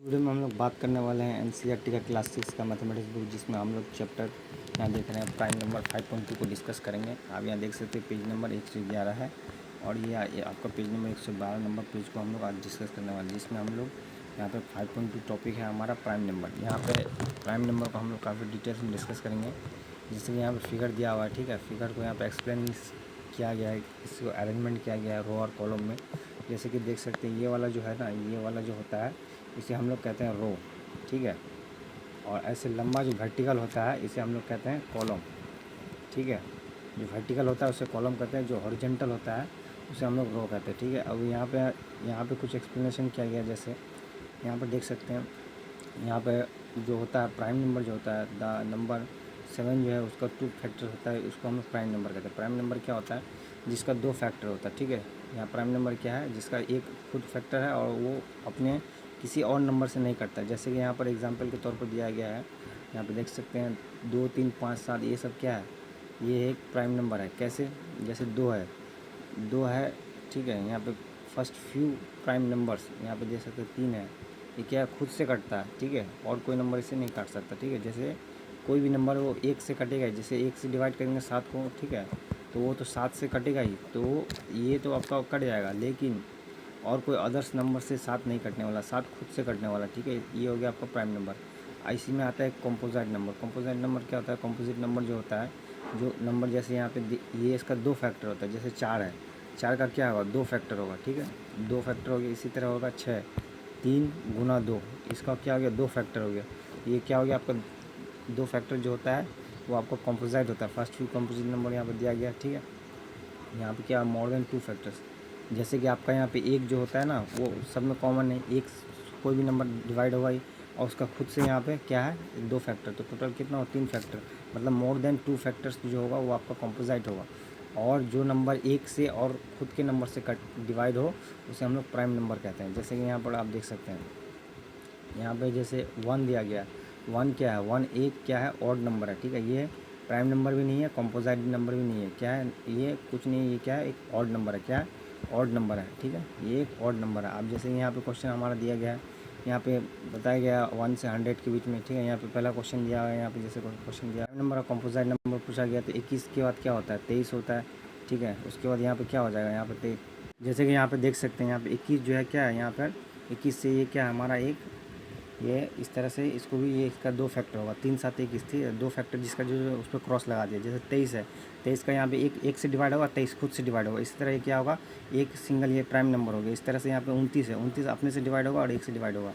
Video में हम लोग बात करने वाले हैं एनसीईआरटी का क्लास 6 का मैथमेटिक्स बुक, जिसमें हम लोग चैप्टर यहाँ देख रहे हैं प्राइम नंबर 5.2 को डिस्कस करेंगे। आप यहाँ देख सकते हैं पेज नंबर 111 है और ये आपका पेज नंबर 112 नंबर पेज को हम लोग आज डिस्कस करने वाले हैं, जिसमें हम लोग यहाँ पे 5.2 टॉपिक है हमारा प्राइम नंबर। यहाँ पे प्राइम नंबर को हम लोग काफ़ी डिटेल्स में डिस्कस करेंगे। जैसे कि यहाँ पर फिगर दिया हुआ है, ठीक है। फिगर को यहाँ पर एक्सप्लेन किया गया है, इसको अरेंजमेंट किया गया है रो और कॉलम में। जैसे कि देख सकते हैं ये वाला जो है ना, ये वाला जो होता है इसे हम लोग कहते हैं रो, ठीक है। और ऐसे लंबा जो वर्टिकल होता है इसे हम लोग कहते हैं कॉलम, ठीक है। जो वर्टिकल होता है उसे कॉलम कहते हैं, जो हॉरिजॉन्टल होता है उसे हम लोग रो कहते हैं, ठीक है। अब यहाँ पे कुछ एक्सप्लेनेशन किया गया। जैसे यहाँ पर देख सकते हैं, यहाँ पे जो होता है प्राइम नंबर जो होता है द नंबर 7 जो है उसका 2 फैक्टर होता है, उसको हम लोग प्राइम नंबर कहते हैं। प्राइम नंबर क्या होता है? जिसका 2 फैक्टर होता है, ठीक है। यहाँ प्राइम नंबर क्या है? जिसका एक खुद फैक्टर है और वो अपने किसी और नंबर से नहीं कटता। जैसे कि यहाँ पर एग्जांपल के तौर पर दिया गया है, यहाँ पे देख सकते हैं 2, 3, 5, 7 ये सब क्या है? ये एक प्राइम नंबर है। कैसे? जैसे 2 है, ठीक है। यहाँ पे फर्स्ट फ्यू प्राइम नंबर्स यहाँ पे देख सकते हैं 3 है। ये क्या है? खुद से कटता है, ठीक है। और कोई नंबर इसे नहीं काट सकता, ठीक है। जैसे कोई भी नंबर वो 1 से कटेगा, जैसे 1 से डिवाइड करेंगे 7 को, ठीक है, तो वो तो 7 से कटेगा ही, तो ये तो आपका कट जाएगा। लेकिन और कोई अदर्स नंबर से 7 नहीं कटने वाला, 7 खुद से कटने वाला, ठीक है। ये हो गया आपका प्राइम नंबर। इसी में आता है कंपोजिट नंबर। कंपोजिट नंबर क्या होता है? कंपोजिट नंबर जो होता है, जो नंबर जैसे यहाँ पे ये इसका 2 फैक्टर होता है। जैसे 4 है, 4 का क्या होगा? 2 फैक्टर होगा, ठीक है। 2 फैक्टर हो गया। इसी तरह होगा 6, 3 गुना 2, इसका क्या हो गया? 2 फैक्टर हो गया। ये क्या हो गया आपका? 2 फैक्टर जो होता है वो आपका कंपोजिट होता है। फर्स्ट फ्यू कंपोजिट नंबर यहाँ पर दिया गया, ठीक है। यहाँ पे क्या? More than 2 factors. जैसे कि आपका यहाँ पे एक जो होता है ना, वो सब में कॉमन है। एक कोई भी नंबर डिवाइड होगा ही, और उसका खुद से यहाँ पे क्या है? 2 फैक्टर। तो टोटल कितना हो? 3 फैक्टर। मतलब मोर देन 2 फैक्टर्स जो होगा वो आपका कंपोजिट होगा। और जो नंबर एक से और खुद के नंबर से डिवाइड हो उसे हम लोग प्राइम नंबर कहते हैं। जैसे कि यहाँ पर आप देख सकते हैं, यहाँ पे जैसे 1 दिया गया। 1 क्या है? 1 एक क्या है? ऑड नंबर है, ठीक है। ये प्राइम नंबर भी नहीं है, कंपोजिट नंबर भी नहीं है। क्या है ये? कुछ नहीं है। ये क्या है? एक ऑड नंबर है। क्या है? ऑड नंबर है, ठीक है। ये एक ऑड नंबर है। अब जैसे यहाँ पे क्वेश्चन हमारा दिया गया है, यहाँ पे बताया गया 1 से 100 के बीच में, ठीक है। यहाँ पे पहला क्वेश्चन दिया हुआ है। यहाँ पे जैसे क्वेश्चन दिया नंबर और कंपोजिट नंबर पूछा गया, तो 21 के बाद क्या होता है? 23 होता है, ठीक है। उसके बाद यहाँ पे क्या हो जाएगा? यहाँ पे 23, जैसे कि यहाँ पे देख सकते हैं, यहाँ पे 21 जो है क्या है? यहाँ पर 21 से ये क्या है हमारा? एक ये इस तरह से इसको भी, ये इसका 2 फैक्टर होगा। 3, 7, 21 थी, 2 फैक्टर जिसका जो उस पर क्रॉस लगा दिया। जैसे 23 है, 23 का यहाँ पे एक से डिवाइड होगा, 23 खुद से डिवाइड होगा। इसी तरह ये क्या होगा? एक सिंगल ये प्राइम नंबर हो गया। इस तरह से यहाँ पे 29 है, 29 अपने से डिवाइड होगा और 1 से डिवाइड होगा।